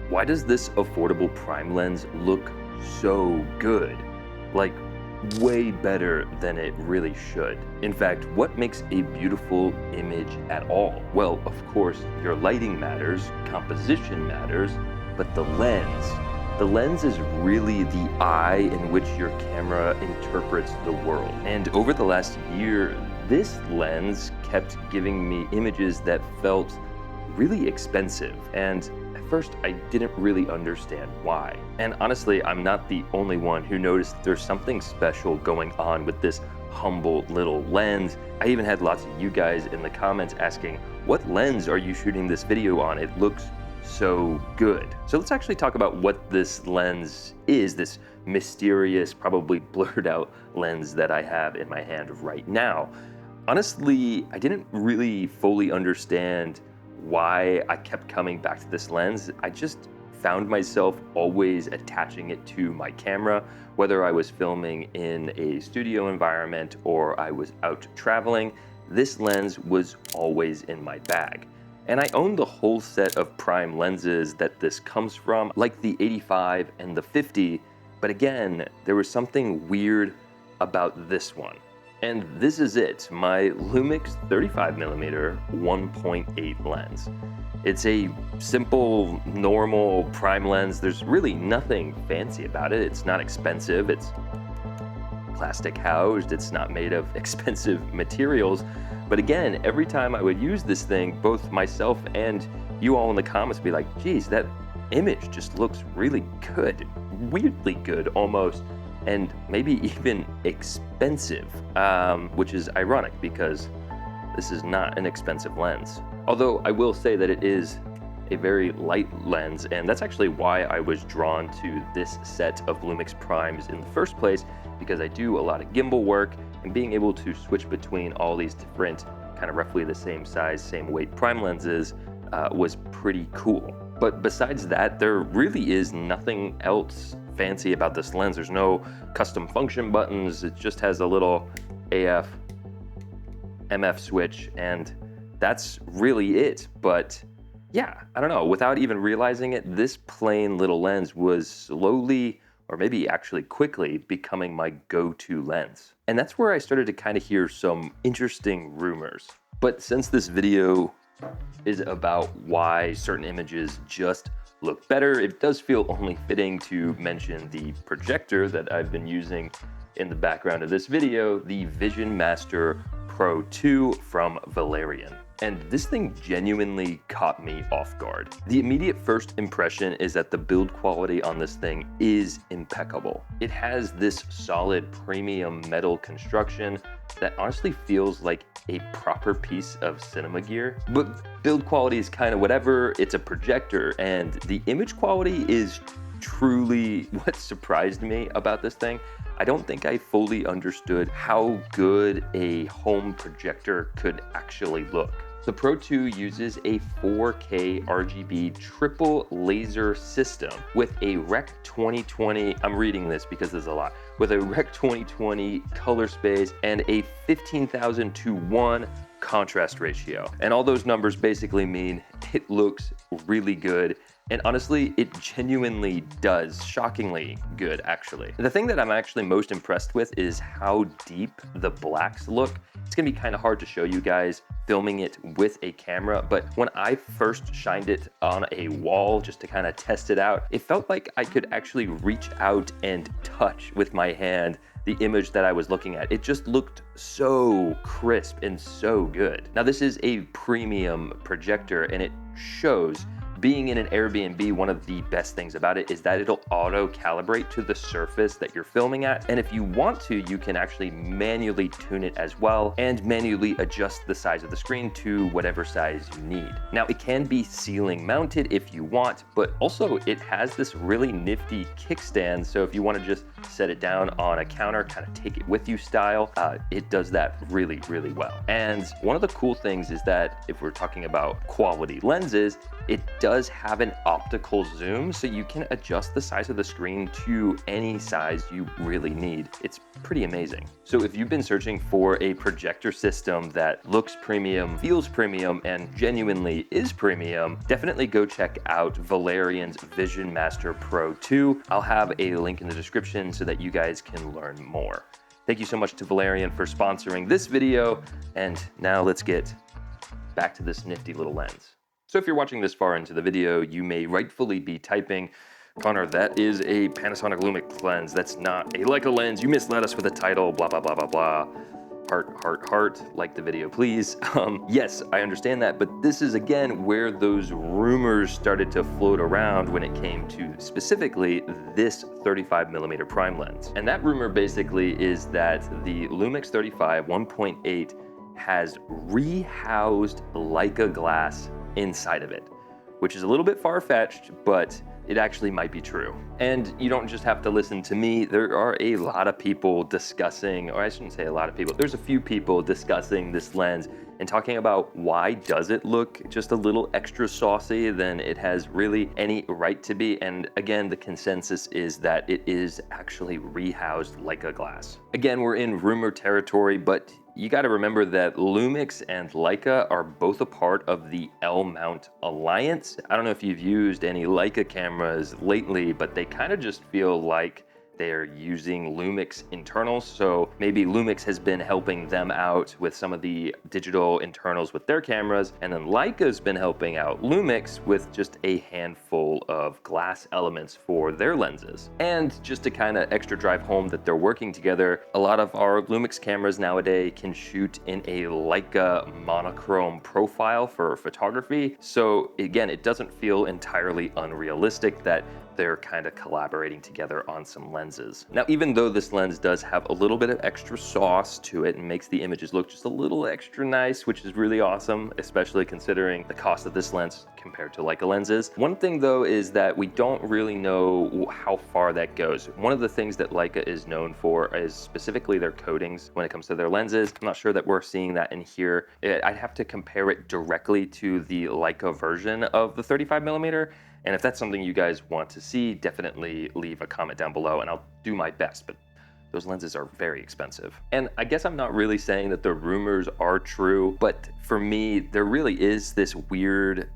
Why does this affordable prime lens look so good? Like, way better than it really should. In fact, what makes a beautiful image at all? Well, of course, your lighting matters, composition matters, but the lens is really the eye in which your camera interprets the world. And over the last year, this lens kept giving me images that felt really expensive. And at first, I didn't really understand why. And honestly, I'm not the only one who noticed there's something special going on with this humble little lens. I even had lots of you guys in the comments asking, what lens are you shooting this video on? It looks so good. So let's actually talk about what this lens is, this mysterious, probably blurred out lens that I have in my hand right now. Honestly, I didn't really fully understand why I kept coming back to this lens. I just found myself always attaching it to my camera, whether I was filming in a studio environment or I was out traveling. This lens was always in my bag. And I own the whole set of prime lenses that this comes from, like the 85 and the 50, but again, there was something weird about this one. And this is it, my LUMIX 35mm 1.8 lens. It's a simple, normal prime lens. There's really nothing fancy about it. It's not expensive. It's plastic housed. It's not made of expensive materials. But again, every time I would use this thing, both myself and you all in the comments would be like, geez, that image just looks really good, weirdly good almost. And maybe even expensive, which is ironic because this is not an expensive lens. Although I will say that it is a very light lens, and that's actually why I was drawn to this set of LUMIX primes in the first place, because I do a lot of gimbal work, and being able to switch between all these different kind of roughly the same size, same weight prime lenses was pretty cool. But besides that, there really is nothing else fancy about this lens. There's no custom function buttons. It just has a little AF, MF switch, and that's really it. But yeah, I don't know, without even realizing it, this plain little lens was slowly, or maybe actually quickly, becoming my go-to lens. And that's where I started to kind of hear some interesting rumors. But since this video is about why certain images just look better, it does feel only fitting to mention the projector that I've been using in the background of this video, the Vision Master Pro 2 from Valerion. And this thing genuinely caught me off guard. The immediate first impression is that the build quality on this thing is impeccable. It has this solid premium metal construction that honestly feels like a proper piece of cinema gear. But build quality is kind of whatever, it's a projector, and the image quality is truly what surprised me about this thing. I don't think I fully understood how good a home projector could actually look. The Pro 2 uses a 4K RGB triple laser system with a Rec 2020, I'm reading this because there's a lot, with a Rec 2020 color space and a 15,000:1 contrast ratio. And all those numbers basically mean it looks really good. And honestly, it genuinely does, shockingly good actually. The thing that I'm actually most impressed with is how deep the blacks look. It's gonna be kind of hard to show you guys filming it with a camera, but when I first shined it on a wall just to kind of test it out, it felt like I could actually reach out and touch with my hand the image that I was looking at. It just looked so crisp and so good. Now this is a premium projector and it shows. Being in an Airbnb, one of the best things about it is that it'll auto calibrate to the surface that you're filming at. And if you want to, you can actually manually tune it as well and manually adjust the size of the screen to whatever size you need. Now it can be ceiling mounted if you want, but also it has this really nifty kickstand. So if you want to just set it down on a counter, kind of take it with you style, it does that really, really well. And one of the cool things is that if we're talking about quality lenses, it does have an optical zoom, so you can adjust the size of the screen to any size you really need. It's pretty amazing. So if you've been searching for a projector system that looks premium, feels premium, and genuinely is premium, definitely go check out Valerion's Vision Master Pro 2. I'll have a link in the description so that you guys can learn more. Thank you so much to Valerion for sponsoring this video, and now let's get back to this nifty little lens. So if you're watching this far into the video, you may rightfully be typing, Connor, that is a Panasonic LUMIX lens. That's not a Leica lens. You misled us with a title, blah, blah, blah, blah, blah. Heart, heart, heart, like the video, please. Yes, I understand that, but this is again where those rumors started to float around when it came to specifically this 35mm prime lens. And that rumor basically is that the LUMIX 35 1.8 has rehoused Leica glass inside of it, which is a little bit far-fetched, but it actually might be true. And you don't just have to listen to me. There are a lot of people discussing, or I shouldn't say a lot of people, there's a few people discussing this lens and talking about why does it look just a little extra saucy than it has really any right to be. And again, the consensus is that it is actually rehoused Leica glass. Again, we're in rumor territory, but you got to remember that LUMIX and Leica are both a part of the L-mount alliance. I don't know if you've used any Leica cameras lately, but they kind of just feel like they're using LUMIX internals. So maybe LUMIX has been helping them out with some of the digital internals with their cameras, and then Leica's been helping out LUMIX with just a handful of glass elements for their lenses. And just to kind of extra drive home that they're working together, a lot of our LUMIX cameras nowadays can shoot in a Leica monochrome profile for photography. So again, it doesn't feel entirely unrealistic that they're kind of collaborating together on some lenses. Now, even though this lens does have a little bit of extra sauce to it and makes the images look just a little extra nice, which is really awesome, especially considering the cost of this lens compared to Leica lenses. One thing though is that we don't really know how far that goes. One of the things that Leica is known for is specifically their coatings when it comes to their lenses. I'm not sure that we're seeing that in here. I'd have to compare it directly to the Leica version of the 35mm. And if that's something you guys want to see, definitely leave a comment down below and I'll do my best, but those lenses are very expensive. And I guess I'm not really saying that the rumors are true, but for me, there really is this weird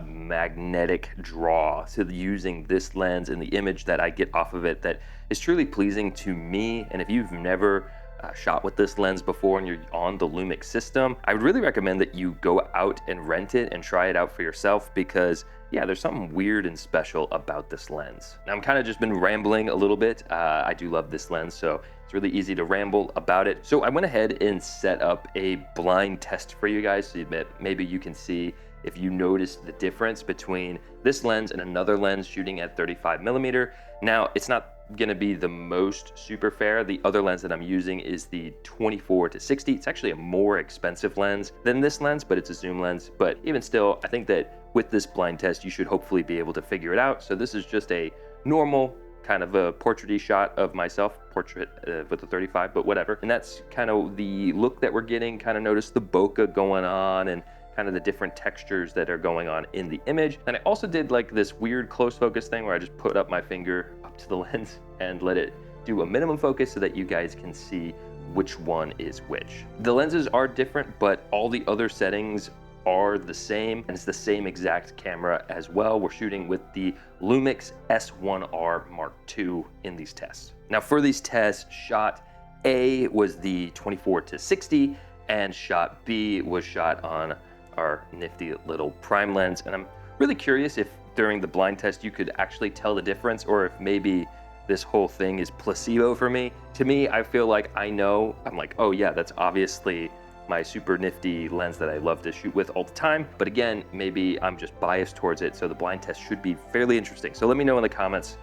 magnetic draw to using this lens and the image that I get off of it that is truly pleasing to me. And if you've never shot with this lens before and you're on the LUMIX system, I would really recommend that you go out and rent it and try it out for yourself, because yeah, there's something weird and special about this lens. Now I'm kind of just been rambling a little bit. I do love this lens, so it's really easy to ramble about it. So I went ahead and set up a blind test for you guys so that maybe you can see if you notice the difference between this lens and another lens shooting at 35mm. Now, it's not gonna be the most super fair. The other lens that I'm using is the 24-60. It's actually a more expensive lens than this lens, but it's a zoom lens. But even still, I think that with this blind test, you should hopefully be able to figure it out. So this is just a normal kind of a portrait-y shot of myself, portrait with the 35, but whatever. And that's kind of the look that we're getting. Kind of notice the bokeh going on and kind of the different textures that are going on in the image. And I also did like this weird close focus thing where I just put up my finger up to the lens and let it do a minimum focus so that you guys can see which one is which. The lenses are different, but all the other settings are the same, and it's the same exact camera as well. We're shooting with the LUMIX S1R Mark II in these tests. Now for these tests, shot A was the 24-60 and shot B was shot on our nifty little prime lens. And I'm really curious if during the blind test you could actually tell the difference, or if maybe this whole thing is placebo for me. To me, I feel like I know. I'm like, oh yeah, that's obviously my super nifty lens that I love to shoot with all the time. But again, maybe I'm just biased towards it, so the blind test should be fairly interesting. So let me know in the comments,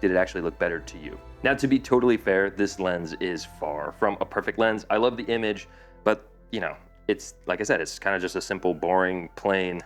did it actually look better to you? Now, to be totally fair, this lens is far from a perfect lens. I love the image, but you know, it's like I said, it's kind of just a simple, boring, plain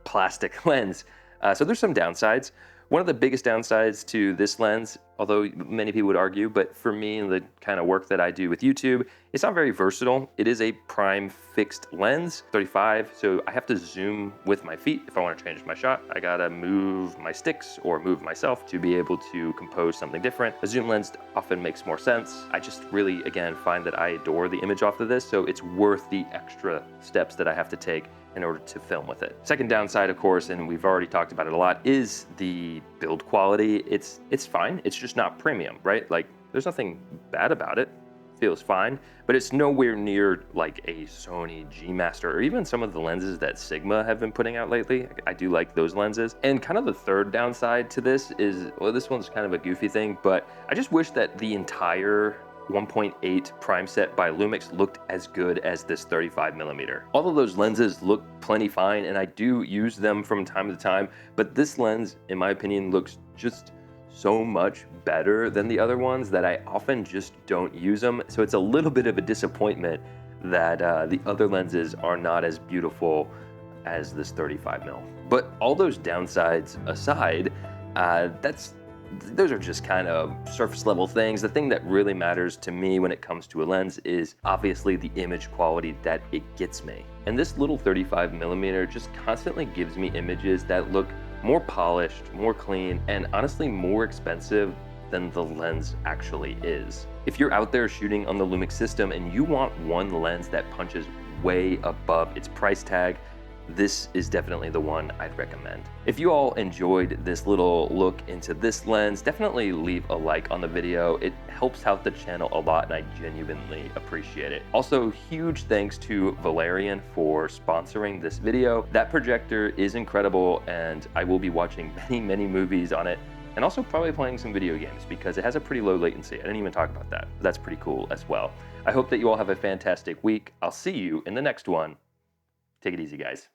plastic lens. So there's some downsides. One of the biggest downsides to this lens, although many people would argue, but for me and the kind of work that I do with YouTube, it's not very versatile. It is a prime fixed lens, 35, so I have to zoom with my feet if I want to change my shot. I gotta move my sticks or move myself to be able to compose something different. A zoom lens often makes more sense. I just really, again, find that I adore the image off of this, so it's worth the extra steps that I have to take in order to film with it. Second downside, of course, and we've already talked about it a lot, is the build quality. It's fine, it's just not premium, right? Like, there's nothing bad about it. Feels fine, but it's nowhere near like a Sony G Master or even some of the lenses that Sigma have been putting out lately. I do like those lenses. And kind of the third downside to this is, well, this one's kind of a goofy thing, but I just wish that the entire 1.8 prime set by LUMIX looked as good as this 35mm. All of those lenses look plenty fine, and I do use them from time to time, but this lens, in my opinion, looks just so much better than the other ones that I often just don't use them. So it's a little bit of a disappointment that the other lenses are not as beautiful as this 35mm. But all those downsides aside, those are just kind of surface level things. The thing that really matters to me when it comes to a lens is obviously the image quality that it gets me. And this little 35mm just constantly gives me images that look more polished, more clean, and honestly more expensive than the lens actually is. If you're out there shooting on the LUMIX system and you want one lens that punches way above its price tag, this is definitely the one I'd recommend. If you all enjoyed this little look into this lens, definitely leave a like on the video. It helps out the channel a lot and I genuinely appreciate it. Also, huge thanks to Valerion for sponsoring this video. That projector is incredible and I will be watching many movies on it, and also probably playing some video games because it has a pretty low latency. I didn't even talk about that. That's pretty cool as well. I hope that you all have a fantastic week. I'll see you in the next one. Take it easy, guys.